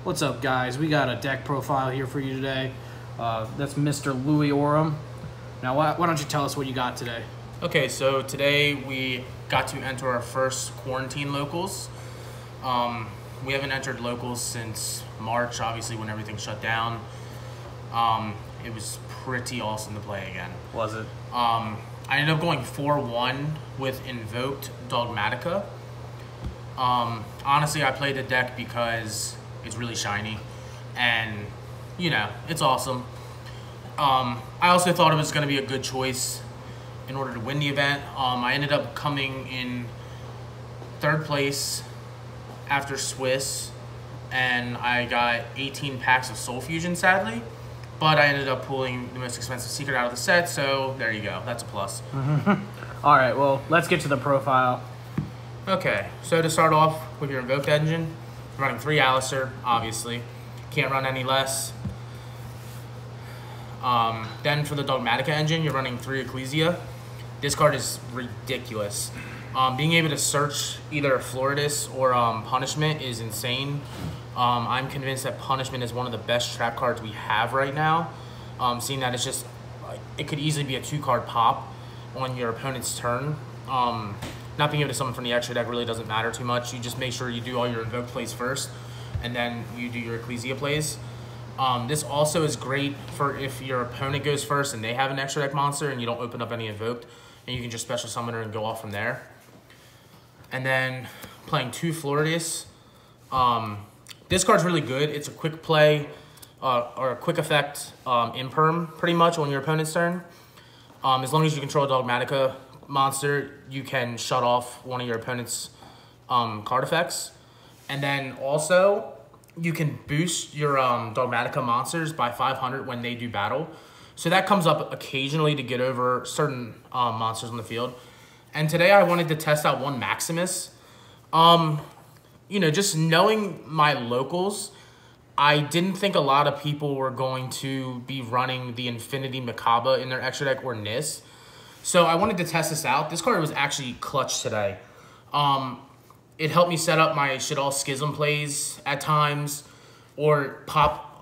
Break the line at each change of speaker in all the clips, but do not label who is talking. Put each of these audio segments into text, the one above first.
What's up, guys? We got a deck profile here for you today. That's Mr. Louis Orem. Now, why don't you tell us what you got today?
Okay, so today we got to enter our first quarantine locals. We haven't entered locals since March, obviously, when everything shut down. It was pretty awesome to play again.
Was it?
I ended up going 4-1 with Invoked Dogmatika. Honestly, I played the deck because it's really shiny and, you know, it's awesome. I also thought it was going to be a good choice in order to win the event. I ended up coming in 3rd place after Swiss, and I got 18 packs of Soul Fusion, sadly. But I ended up pulling the most expensive secret out of the set, so there you go. That's a plus.
All right, well, let's get to the profile.
Okay, so to start off with your Invoked engine, you're running 3 Alistair, obviously. Can't run any less. Then for the Dogmatika engine, you're running 3 Ecclesia. This card is ridiculous. Being able to search either Floridus or Punishment is insane. I'm convinced that Punishment is one of the best trap cards we have right now. Seeing that it's just, it could easily be a 2-card pop on your opponent's turn. Not being able to summon from the extra deck really doesn't matter too much. You just make sure you do all your Invoked plays first, and then you do your Ecclesia plays. This also is great for if your opponent goes first and they have an extra deck monster and you don't open up any Invoked, and you can just special summon her and go off from there. And then playing 2 Floridus. This card's really good. It's a quick play or a quick effect imperm pretty much on your opponent's turn. As long as you control a Dogmatika monster, you can shut off one of your opponent's card effects. And then also, you can boost your Dogmatika monsters by 500 when they do battle. So that comes up occasionally to get over certain monsters on the field. And today I wanted to test out one Maximus. You know, just knowing my locals, I didn't think a lot of people were going to be running the Infinity Macabre in their extra deck or Nis. So I wanted to test this out. This card was actually clutch today. It helped me set up my Shaddoll Schism plays at times or pop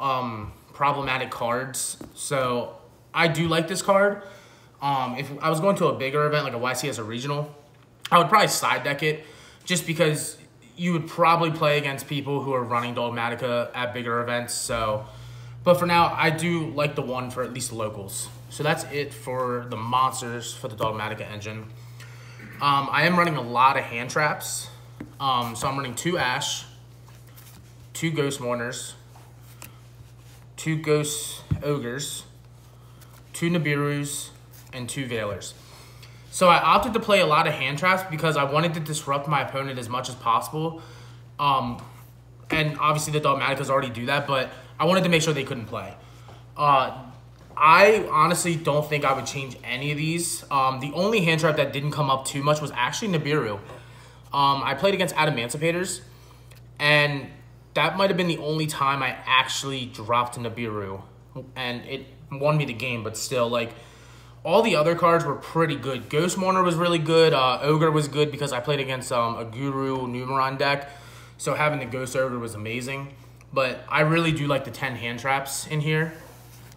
problematic cards. So I do like this card. If I was going to a bigger event like a YCS or regional, I would probably side deck it just because you would probably play against people who are running Dogmatika at bigger events. So, but for now, I do like the one for at least locals. So that's it for the monsters for the Dogmatika engine. I am running a lot of hand traps. So I'm running 2 Ash, 2 Ghost Mourners, 2 Ghost Ogres, 2 Nibirus, and 2 Veilers. So I opted to play a lot of hand traps because I wanted to disrupt my opponent as much as possible. And obviously the Dogmatikas already do that, but I wanted to make sure they couldn't play. I honestly don't think I would change any of these. The only hand trap that didn't come up too much was actually Nibiru. I played against Adamantivators, and that might have been the only time I actually dropped Nibiru. And it won me the game, but still, like, all the other cards were pretty good. Ghost Mourner was really good. Ogre was good because I played against a Guru Numeron deck, so having the Ghost Ogre was amazing. But I really do like the 10 hand traps in here.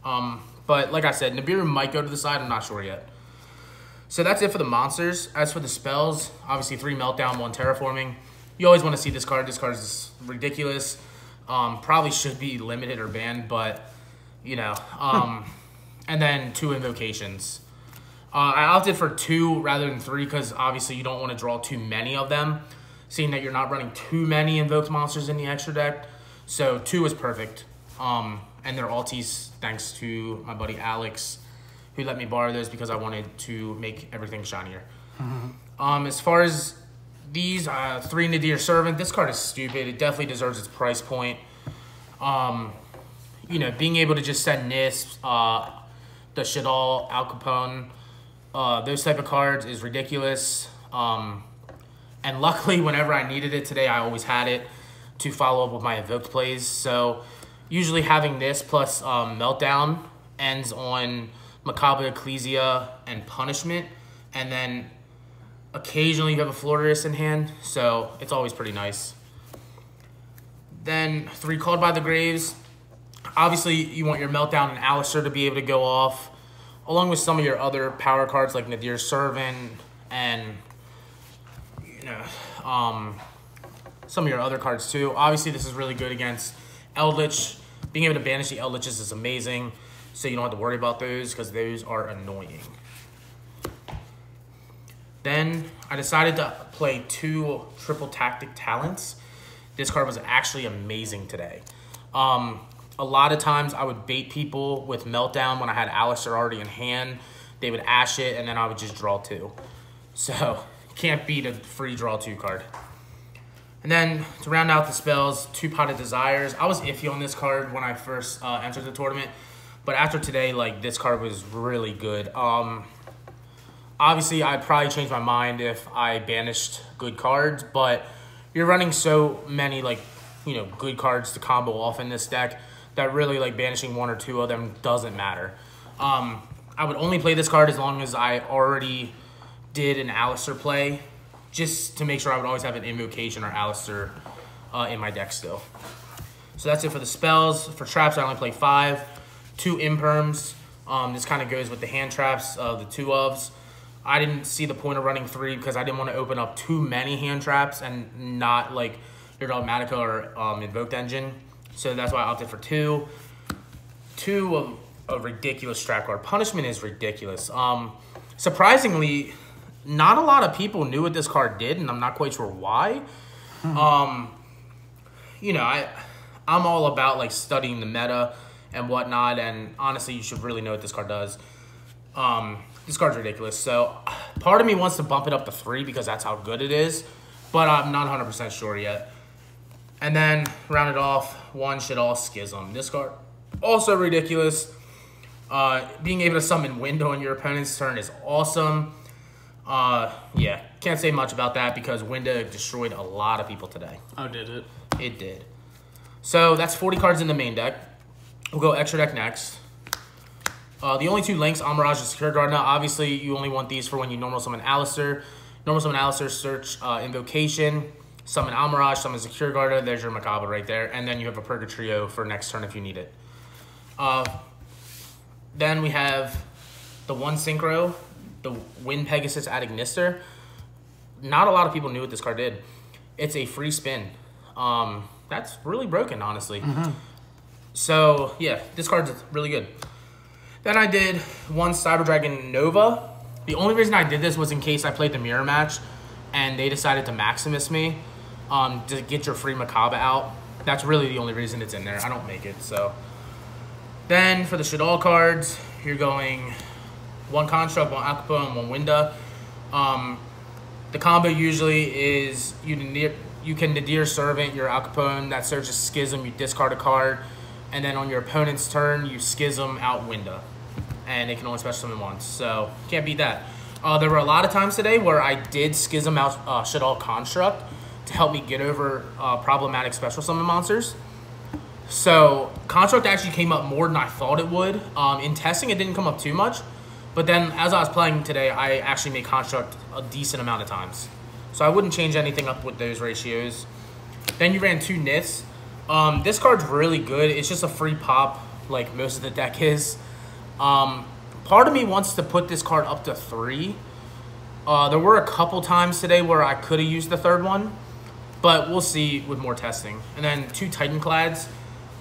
But like I said, Nibiru might go to the side. I'm not sure yet. So that's it for the monsters. As for the spells, obviously 3 Meltdown, 1 Terraforming. You always want to see this card. This card is ridiculous. Probably should be limited or banned, but, you know. And then 2 Invocations. I opted for 2 rather than 3 because obviously you don't want to draw too many of them, seeing that you're not running too many Invoked monsters in the extra deck. So 2 is perfect. And they're alties thanks to my buddy Alex, who let me borrow those because I wanted to make everything shinier. As far as these 3 Nadir Servant, this card is stupid. It definitely deserves its price point. You know, being able to just send Nis, the Shaddoll, Al Capone, those type of cards is ridiculous. And luckily, whenever I needed it today, I always had it to follow up with my Invoked plays. So usually having this plus Meltdown ends on Macabre, Ecclesia, and Punishment. And then occasionally you have a Floridus in hand, so it's always pretty nice. Then 3 Called by the Graves. Obviously, you want your Meltdown and Alistair to be able to go off, along with some of your other power cards like Nadir Servant and some of your other cards too. Obviously, this is really good against Eldritch. Being able to banish the Eldritches is amazing, so you don't have to worry about those because those are annoying. Then I decided to play 2 Triple Tactic Talents. This card was actually amazing today. A lot of times I would bait people with Meltdown when I had Alistair already in hand. They would ash it, and then I would just draw 2. So, can't beat a free draw 2 card. And then, to round out the spells, 2 Potted Desires. I was iffy on this card when I first entered the tournament. But after today, like, this card was really good. Obviously, I'd probably change my mind if I banished good cards. But you're running so many, like, good cards to combo off in this deck that really, like, banishing 1 or 2 of them doesn't matter. I would only play this card as long as I already did an Alistair play, just to make sure I would always have an Invocation or Alistair in my deck still. So that's it for the spells. For traps, I only play 5. 2 Imperms. This kind of goes with the hand traps, the 2 ofs. I didn't see the point of running 3 because I didn't want to open up too many hand traps and not like your Dogmatika or Invoked Engine. So that's why I opted for 2. 2 of a ridiculous trap card. Punishment is ridiculous. Surprisingly, not a lot of people knew what this card did, and I'm not quite sure why. I'm all about like studying the meta and whatnot, and honestly, you should really know what this card does. This card's ridiculous. So part of me wants to bump it up to 3 because that's how good it is, but I'm not 100% sure yet. And then round it off, 1 Shaddoll Schism. This card also ridiculous. Being able to summon Wind on your opponent's turn is awesome. Yeah, can't say much about that because Winda destroyed a lot of people today.
Oh, did it?
It did. So that's 40 cards in the main deck. We'll go extra deck next. The only 2 links, Amirage and Secure Guard. Now, obviously, you only want these for when you normal summon Alistair. Normal summon Alistair, search Invocation, summon Amirage, summon Secure Guard. There's your Macabre right there. And then you have a Purgatrio for next turn if you need it. Then we have the 1 Synchro, the Wind Pegasus Ad Ignister. Not a lot of people knew what this card did. It's a free spin. That's really broken, honestly. So, yeah, this card's really good. Then I did 1 Cyber Dragon Nova. The only reason I did this was in case I played the mirror match and they decided to Maximus me to get your free Macabre out. That's really the only reason it's in there. I don't make it, so. Then for the Shaddoll cards, you're going 1 Construct, 1 Akupo, and 1 Winda. The combo usually is you can Nadir Servant your Akupo, that searches Schism, you discard a card, and then on your opponent's turn, you Schism out Winda. And it can only special summon once, so can't beat that. There were a lot of times today where I did Schism out Shaddoll Construct to help me get over problematic special summon monsters. So Construct actually came up more than I thought it would. In testing, it didn't come up too much. But then as I was playing today, I actually made Construct a decent amount of times. So I wouldn't change anything up with those ratios. Then you ran 2 Niths. This card's really good. It's just a free pop like most of the deck is. Part of me wants to put this card up to 3. There were a couple times today where I could have used the 3rd one. But we'll see with more testing. And then 2 Titanclads.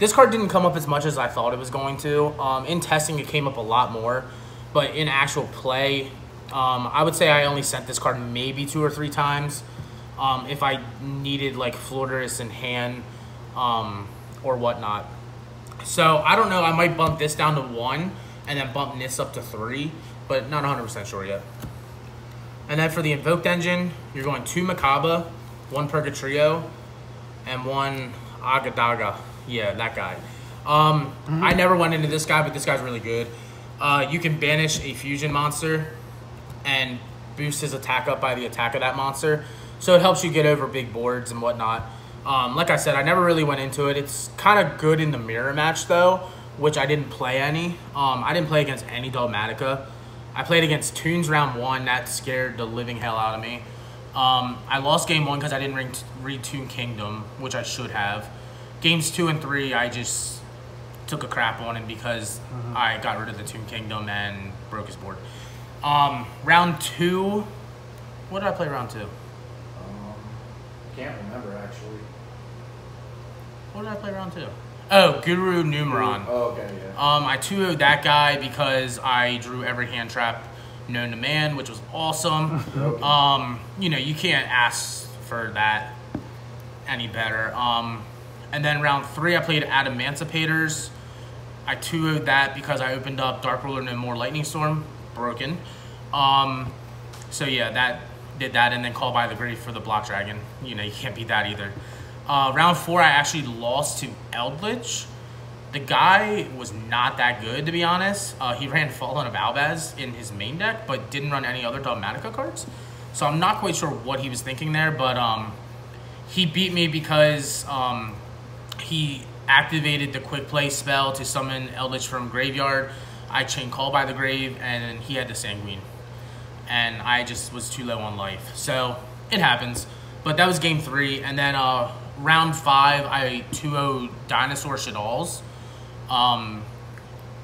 This card didn't come up as much as I thought it was going to. In testing, it came up a lot more. But in actual play, I would say I only sent this card maybe 2 or 3 times. If I needed like Floridus in hand or whatnot. So I don't know. I might bump this down to 1 and then bump this up to 3. But not 100% sure yet. And then for the Invoked Engine, you're going 2 Macabre, 1 Purgatrio, and 1 Agadaga. Yeah, that guy. I never went into this guy, but this guy's really good. You can banish a fusion monster and boost his attack up by the attack of that monster. So it helps you get over big boards and whatnot. Like I said, I never really went into it. It's kind of good in the mirror match, though, which I didn't play any. I didn't play against any Dogmatika. I played against Toons round 1. That scared the living hell out of me. I lost game 1 because I didn't read Toon Kingdom, which I should have. games 2 and 3, I just took a crap on him because I got rid of the Tomb Kingdom and broke his board. Round 2, what did I play round 2?
Can't remember actually.
What did I play round 2? Oh, Guru Numeron.
Oh, okay, yeah.
I 2-0'd that guy because I drew every hand trap known to man, which was awesome.
Okay.
You know, you can't ask for that any better. And then round 3, I played Adamanticators. I 2-0'd that because I opened up Dark Ruler No More Lightning Storm, broken. So yeah, that did that, and then Call by the Grave for the Block Dragon. You know, you can't beat that either. Round 4, I actually lost to Eldritch. The guy was not that good, to be honest. He ran Fallen of Albaz in his main deck, but didn't run any other Dogmatika cards. So I'm not quite sure what he was thinking there, but he beat me because he activated the Quick Play spell to summon Eldritch from Graveyard. I chained Call by the Grave, and he had the Sanguine. And I just was too low on life. So it happens. But that was game 3. And then round 5, I 2-0'd Dinosaur Shadalls.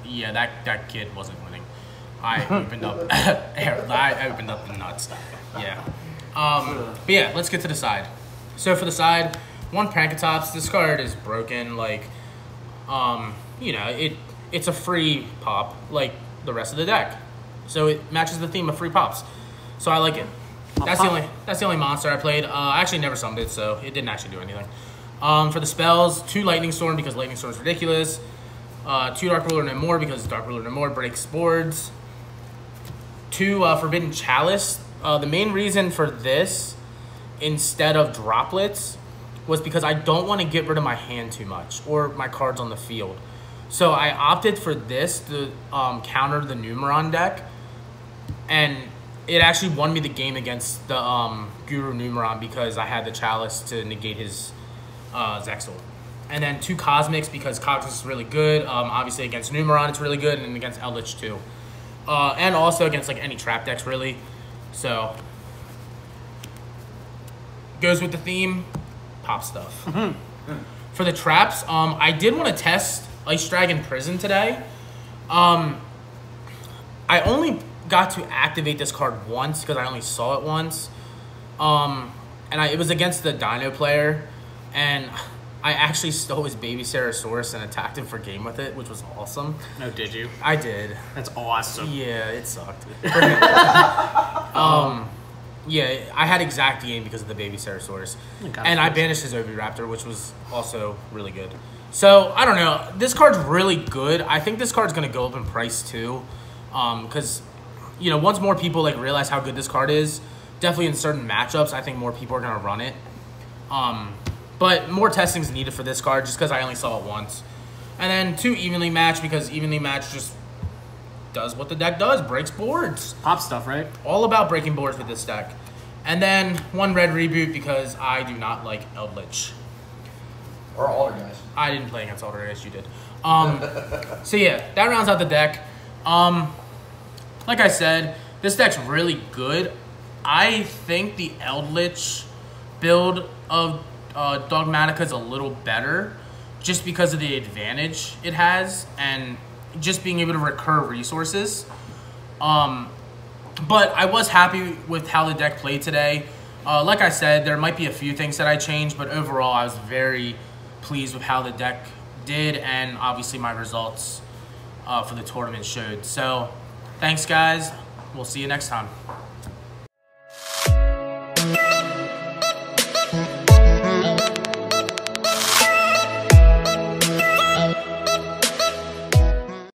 Yeah, that kid wasn't winning. I opened up I opened up the nuts. Yeah. But yeah, let's get to the side. So for the side, 1 Prankatops. This card is broken. Like, you know, it's a free pop like the rest of the deck. So it matches the theme of free pops. So I like it. That's the only monster I played. I actually never summoned it, so it didn't actually do anything. For the spells, 2 Lightning Storm because Lightning Storm is ridiculous. 2 Dark Ruler No More because Dark Ruler No More breaks boards. 2 Forbidden Chalice. The main reason for this, instead of droplets, was because I don't want to get rid of my hand too much or my cards on the field. So I opted for this to counter the Numeron deck, and it actually won me the game against the Guru Numeron because I had the Chalice to negate his Zexal. And then 2 Cosmics because Cosmics is really good. Obviously against Numeron it's really good, and against Eldritch too. And also against like any trap decks really. So goes with the theme, pop stuff. For the traps, I did want to test Ice Dragon Prison today. I only got to activate this card once because I only saw it once. And it was against the Dino player, and I actually stole his Baby Sarasaurus and attacked him for game with it, which was awesome.
No, did you?
I did.
That's awesome.
Yeah, it sucked. Yeah, I had exact game because of the Baby Sarasaurus. And I banished his Oviraptor, which was also really good. So, I don't know. This card's really good. I think this card's going to go up in price too. Because, you know, once more people like realize how good this card is, definitely in certain matchups, I think more people are going to run it. But more testing is needed for this card just because I only saw it once. And then 2 Evenly Match because Evenly Match just does what the deck does, breaks boards.
Pop stuff, right?
All about breaking boards with this deck. And then 1 Red Reboot because I do not like Eldritch.
Or Alder guys.
I didn't play against Alder as you did. So yeah, that rounds out the deck. Like I said, this deck's really good. I think the Eldritch build of Dogmatika is a little better just because of the advantage it has and just being able to recur resources. But I was happy with how the deck played today. Like I said, there might be a few things that I changed, but overall I was very pleased with how the deck did, and obviously my results for the tournament showed. So thanks guys, we'll see you next time.